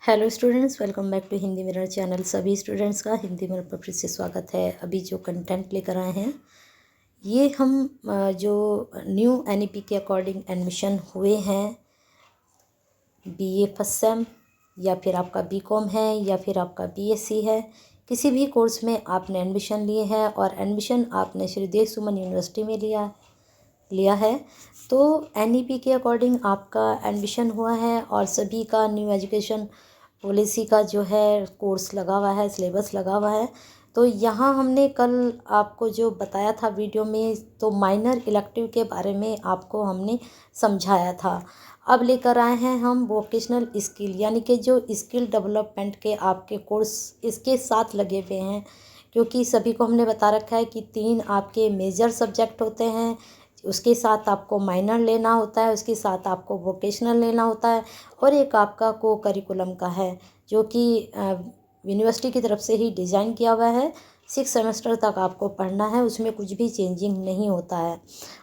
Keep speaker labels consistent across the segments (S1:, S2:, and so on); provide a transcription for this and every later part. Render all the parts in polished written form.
S1: Hello students, welcome back to Hindi Mirror channel. सभी students का Hindi mirror पर फिर से स्वागत है। अभी जो कंटेंट लेकर आए हैं ये हम जो न्यू एनईपी के अकॉर्डिंग एडमिशन हुए हैं, बीए फर्स्ट सेम या फिर आपका बीकॉम है या फिर आपका बीएससी है, किसी भी कोर्स में आपने एडमिशन लिए हैं और एडमिशन आपने श्री देव सुमन यूनिवर्सिटी में लिया है तो एनईपी के अकॉर्डिंग आपका एडमिशन हुआ है और सभी का न्यू एजुकेशन पॉलिसी का जो है कोर्स लगा हुआ है, सिलेबस लगा हुआ है। तो यहाँ हमने कल आपको जो बताया था वीडियो में, तो माइनर इलेक्टिव के बारे में आपको हमने समझाया था। अब लेकर आए हैं हम वोकेशनल स्किल, यानी कि जो स्किल डेवलपमेंट के आपके कोर्स इसके साथ लगे हुए हैं, क्योंकि सभी को हमने बता रखा है कि 3 आपके मेजर सब्जेक्ट होते हैं, उसके साथ आपको माइनर लेना होता है, उसके साथ आपको वोकेशनल लेना होता है और एक आपका को करिकुलम का है जो कि यूनिवर्सिटी की तरफ से ही डिज़ाइन किया हुआ है। 6 सेमेस्टर तक आपको पढ़ना है, उसमें कुछ भी चेंजिंग नहीं होता है।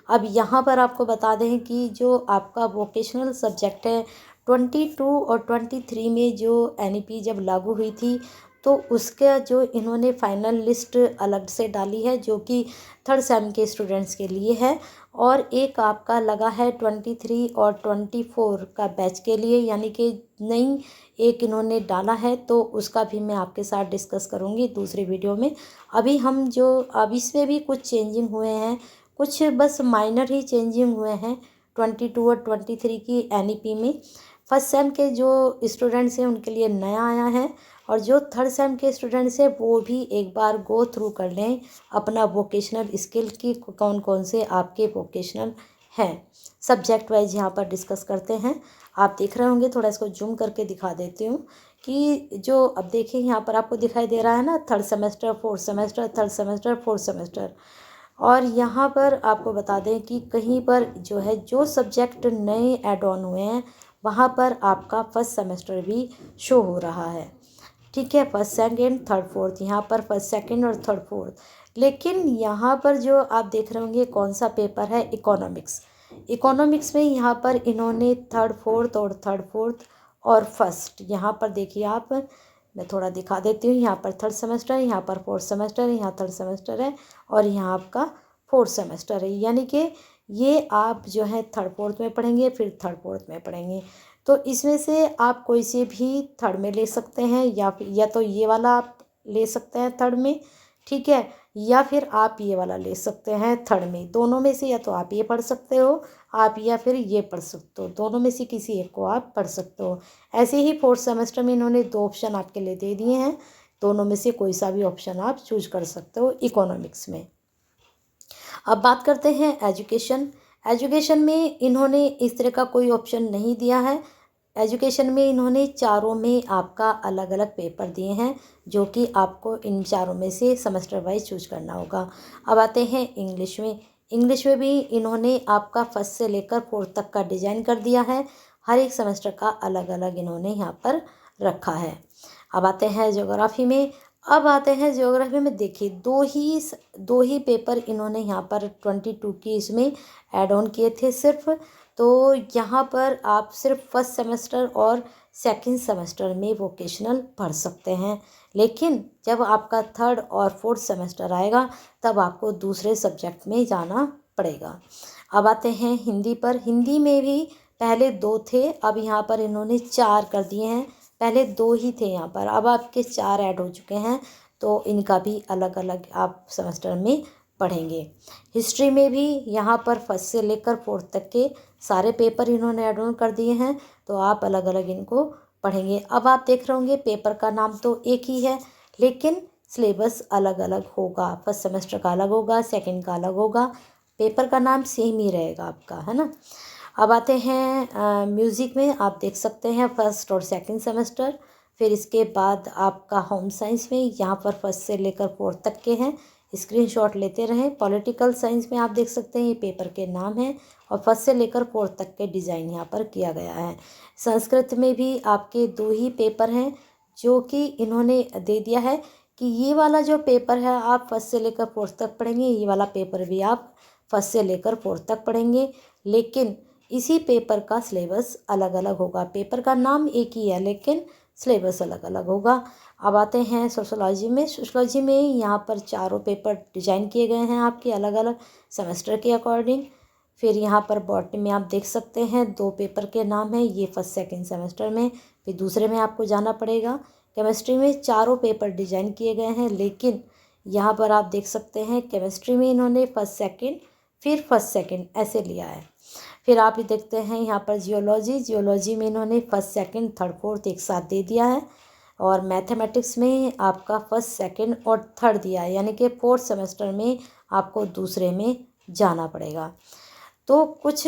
S1: अब यहाँ पर आपको बता दें कि जो आपका वोकेशनल सब्जेक्ट है 22 और 23 में जो एनईपी जब लागू हुई थी तो उसका जो इन्होंने फाइनल लिस्ट अलग से डाली है जो कि थर्ड सेम के स्टूडेंट्स के लिए है, और एक आपका लगा है 23 और 24 का बैच के लिए, यानी कि नई एक इन्होंने डाला है, तो उसका भी मैं आपके साथ डिस्कस करूँगी दूसरी वीडियो में। अब इसमें भी कुछ चेंजिंग हुए हैं, कुछ बस माइनर ही चेंजिंग हुए हैं 22 और 23 की एनईपी में। फर्स्ट सेम के जो स्टूडेंट्स हैं उनके लिए नया आया है, और जो थर्ड सेम के स्टूडेंट्स हैं वो भी एक बार गो थ्रू कर लें अपना वोकेशनल स्किल की कौन कौन से आपके वोकेशनल हैं। सब्जेक्ट वाइज यहाँ पर डिस्कस करते हैं। आप देख रहे होंगे, थोड़ा इसको जूम करके दिखा देती हूँ कि जो अब देखिए यहाँ पर आपको दिखाई दे रहा है ना, third semester, fourth semester, third semester, fourth semester. और यहाँ पर आपको बता दें कि कहीं पर जो है जो सब्जेक्ट नए ऐड ऑन हुए हैं वहाँ पर आपका फर्स्ट सेमेस्टर भी शो हो रहा है। ठीक है, फर्स्ट सेकेंड थर्ड फोर्थ, यहाँ पर फर्स्ट सेकेंड और थर्ड फोर्थ। लेकिन यहाँ पर जो आप देख रहे होंगे कौन सा पेपर है, इकोनॉमिक्स। इकोनॉमिक्स में यहाँ पर इन्होंने थर्ड फोर्थ और फर्स्ट, यहाँ पर देखिए आप, मैं थोड़ा दिखा देती हूँ। यहाँ पर थर्ड सेमेस्टर है, यहाँ पर फोर्थ सेमेस्टर है, यहाँ थर्ड सेमेस्टर है और यहाँ आपका फोर्थ सेमेस्टर है, यानी कि ये आप जो है थर्ड फोर्थ में पढ़ेंगे, फिर थर्ड फोर्थ में पढ़ेंगे। तो इसमें से आप कोई से भी थर्ड में ले सकते हैं, या तो ये वाला आप ले सकते हैं थर्ड में, ठीक है, या फिर आप ये वाला ले सकते हैं थर्ड में। दोनों में से या तो आप ये पढ़ सकते हो आप, या फिर ये पढ़ सकते हो, दोनों में से किसी एक को आप पढ़ सकते हो। ऐसे ही फोर्थ सेमेस्टर में इन्होंने 2 ऑप्शन आपके लिए दे दिए हैं, दोनों में से कोई सा भी ऑप्शन आप चूज कर सकते हो इकोनॉमिक्स में। अब बात करते हैं एजुकेशन। एजुकेशन में इन्होंने इस तरह का कोई ऑप्शन नहीं दिया है। एजुकेशन में इन्होंने चारों में आपका अलग अलग पेपर दिए हैं जो कि आपको इन चारों में से सेमेस्टर वाइज चूज करना होगा। अब आते हैं इंग्लिश में। इंग्लिश में भी इन्होंने आपका फर्स्ट से लेकर फोर्थ तक का डिजाइन कर दिया है, हर एक सेमेस्टर का अलग अलग इन्होंने यहाँ पर रखा है। अब आते हैं ज्योग्राफी में। ज्योग्राफी में देखिए दो ही पेपर इन्होंने यहाँ पर 22 की इसमें ऐड ऑन किए थे सिर्फ। तो यहाँ पर आप सिर्फ फर्स्ट सेमेस्टर और सेकंड सेमेस्टर में वोकेशनल पढ़ सकते हैं, लेकिन जब आपका थर्ड और फोर्थ सेमेस्टर आएगा तब आपको दूसरे सब्जेक्ट में जाना पड़ेगा। अब आते हैं हिंदी पर। हिंदी में भी पहले 2 थे, अब यहाँ पर इन्होंने 4 कर दिए हैं। पहले 2 ही थे यहाँ पर, अब आपके 4 ऐड हो चुके हैं, तो इनका भी अलग अलग आप सेमेस्टर में पढ़ेंगे। हिस्ट्री में भी यहाँ पर फर्स्ट से लेकर फोर्थ तक के सारे पेपर इन्होंने ऐड ऑन कर दिए हैं, तो आप अलग अलग इनको पढ़ेंगे। अब आप देख रहे होंगे पेपर का नाम तो एक ही है, लेकिन सिलेबस अलग अलग होगा। फर्स्ट सेमेस्टर का अलग होगा, सेकंड का अलग होगा, पेपर का नाम सेम ही रहेगा आपका, है ना। अब आते हैं म्यूज़िक में। आप देख सकते हैं फर्स्ट और सेकंड सेमेस्टर, फिर इसके बाद आपका होम साइंस में यहाँ पर फर्स्ट से लेकर फोर्थ तक के हैं, स्क्रीनशॉट लेते रहें। पॉलिटिकल साइंस में आप देख सकते हैं ये पेपर के नाम हैं और फर्स्ट से लेकर फोर्थ तक के डिज़ाइन यहाँ पर किया गया है। संस्कृत में भी आपके 2 ही पेपर हैं जो कि इन्होंने दे दिया है कि ये वाला जो पेपर है आप फर्स्ट से लेकर फोर्थ तक पढ़ेंगे, ये वाला पेपर भी आप फर्स्ट से लेकर फोर्थ तक पढ़ेंगे, लेकिन इसी पेपर का सिलेबस अलग अलग होगा। पेपर का नाम एक ही है लेकिन सिलेबस अलग अलग होगा। अब आते हैं सोशोलॉजी में। सोशोलॉजी में यहाँ पर चारों पेपर डिजाइन किए गए हैं आपके अलग अलग सेमेस्टर के अकॉर्डिंग। फिर यहाँ पर बॉटनी में आप देख सकते हैं 2 पेपर के नाम हैं, ये फर्स्ट सेकंड सेमेस्टर में, फिर दूसरे में आपको जाना पड़ेगा। केमिस्ट्री में चारों पेपर डिजाइन किए गए हैं, लेकिन यहाँ पर आप देख सकते हैं केमिस्ट्री में इन्होंने फर्स्ट सेकंड फिर फर्स्ट सेकंड ऐसे लिया है। फिर आप ये देखते हैं यहाँ पर जियोलॉजी में इन्होंने फर्स्ट सेकंड थर्ड फोर्थ एक साथ दे दिया है। और मैथमेटिक्स में आपका फर्स्ट सेकंड और थर्ड दिया है, यानी कि फोर्थ सेमेस्टर में आपको दूसरे में जाना पड़ेगा। तो कुछ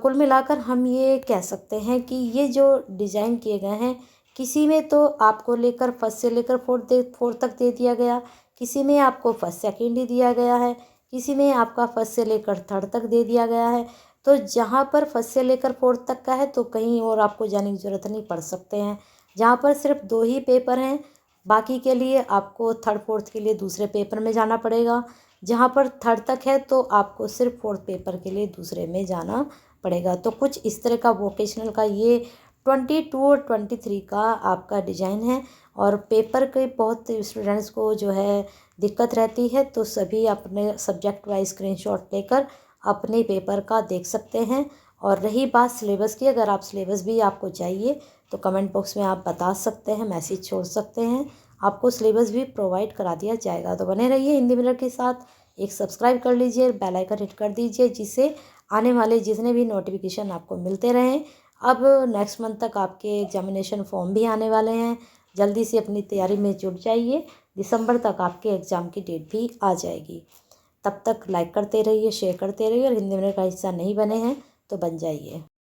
S1: कुल मिलाकर हम ये कह सकते हैं कि ये जो डिज़ाइन किए गए हैं, किसी में तो आपको लेकर फर्स्ट से लेकर फोर्थ तक दे दिया गया, किसी में आपको फर्स्ट सेकंड ही दिया गया है, किसी में आपका फर्स्ट से लेकर थर्ड तक दे दिया गया है। तो जहाँ पर फर्स्ट से लेकर फोर्थ तक का है तो कहीं और आपको जाने की ज़रूरत नहीं पड़ सकते हैं। जहाँ पर सिर्फ 2 ही पेपर हैं, बाकी के लिए आपको थर्ड फोर्थ के लिए दूसरे पेपर में जाना पड़ेगा। जहाँ पर थर्ड तक है तो आपको सिर्फ फोर्थ पेपर के लिए दूसरे में जाना पड़ेगा। तो कुछ इस तरह का वोकेशनल का ये 22 और 23 का आपका डिज़ाइन है। और पेपर के बहुत स्टूडेंट्स को जो है दिक्कत रहती है, तो सभी अपने सब्जेक्ट वाइज स्क्रीनशॉट लेकर अपने पेपर का देख सकते हैं। और रही बात सिलेबस की, अगर आप सिलेबस भी आपको चाहिए तो कमेंट बॉक्स में आप बता सकते हैं, मैसेज छोड़ सकते हैं, आपको सिलेबस भी प्रोवाइड करा दिया जाएगा। तो बने रहिए हिंदी मिरर के साथ, एक सब्सक्राइब कर लीजिए, बेल आइकन हिट कर दीजिए, जिससे आने वाले जितने भी नोटिफिकेशन आपको मिलते रहें। अब नेक्स्ट मंथ तक आपके एग्जामिनेशन फॉर्म भी आने वाले हैं, जल्दी से अपनी तैयारी में जुट जाइए। दिसंबर तक आपके एग्ज़ाम की डेट भी आ जाएगी। तब तक लाइक करते रहिए, शेयर करते रहिए, और हिंदी मिरर का हिस्सा नहीं बने हैं तो बन जाइए।